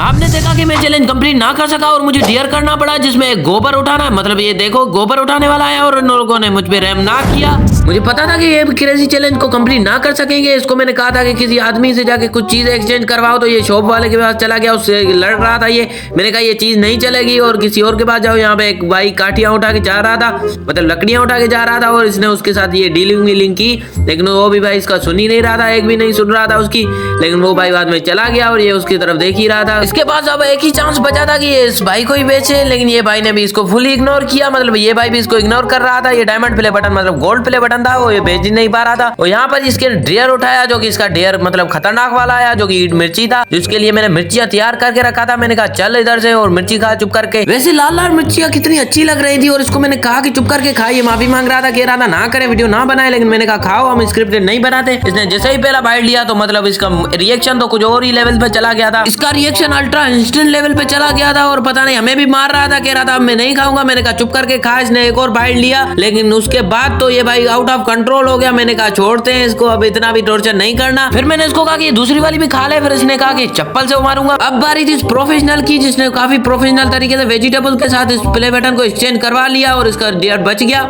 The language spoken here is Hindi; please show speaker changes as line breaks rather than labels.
आपने देखा कि मैं चैलेंज कंप्लीट ना कर सका और मुझे डियर करना पड़ा, जिसमें गोबर उठाना है। मतलब ये देखो गोबर उठाने वाला है और इन लोगों ने मुझ पे रहम ना किया। मुझे पता था कि ये क्रेजी चैलेंज को कंप्लीट ना कर सकेंगे। इसको मैंने कहा था कि किसी आदमी से जाके कुछ चीज एक्सचेंज करवाओ, तो ये शॉप वाले के पास चला गया, उससे लड़ रहा था। ये मैंने कहा ये चीज नहीं चलेगी और किसी और के पास जाओ। यहाँ पे एक भाई काठियां उठा के जा रहा था, मतलब लकड़ियां उठा के जा रहा था और इसने उसके साथ ये डीलिंग की, लेकिन वो भी भाई इसका सुन ही नहीं रहा था, एक भी नहीं सुन रहा था उसकी। लेकिन वो भाई बाद में चला गया और ये उसकी तरफ देख ही रहा था। इसके पास अब एक ही चांस बचा था कि ये इस भाई को ही बेचे, लेकिन ये भाई ने भी इसको फुली इग्नोर किया। मतलब ये भाई भी इसको इग्नोर कर रहा था। ये डायमंड प्ले बटन मतलब गोल्ड प्ले बटन था, वो ये बेच नहीं पा रहा था। और यहाँ पर इसके डेयर उठाया, जो कि इसका डेयर मतलब खतरनाक वाला आया, जो कि ईट मिर्ची था, जिसके लिए मैंने मिर्चियां तैयार करके रखा था। मैंने कहा चल इधर से और मिर्ची खा चुप करके। वैसे लाल लाल मिर्चियां कितनी अच्छी लग रही थी और इसको मैंने कहा कि चुप करके खा। ये माफी मांग रहा था, कह रहा था ना करें, वीडियो ना बनाए, लेकिन मैंने कहा खाओ, हम स्क्रिप्टेड नहीं बनाते। इसने जैसे ही पहला बाइट लिया तो मतलब इसका रिएक्शन तो कुछ और ही लेवल पे चला गया था। इसका रिएक्शन अल्ट्रा इंस्टेंट लेवल पे चला गया था और पता नहीं हमें भी मार रहा था, कह रहा था मैं नहीं खाऊंगा। मैंने कहा चुप करके खा। इसने एक और बाइट लिया, लेकिन उसके बाद तो ये भाई आउट ऑफ कंट्रोल हो गया। मैंने कहा छोड़ते हैं इसको, अब इतना भी टॉर्चर नहीं करना। फिर मैंने इसको कहा कि दूसरी वाली भी खा ले, फिर इसने कहा कि चप्पल से मारूंगा। अब बारी थी प्रोफेशनल की, जिसने काफी प्रोफेशनल तरीके से वेजिटेबल के साथ इस प्ले बटन को एक्सचेंज करवा लिया और इसका डेयर बच गया।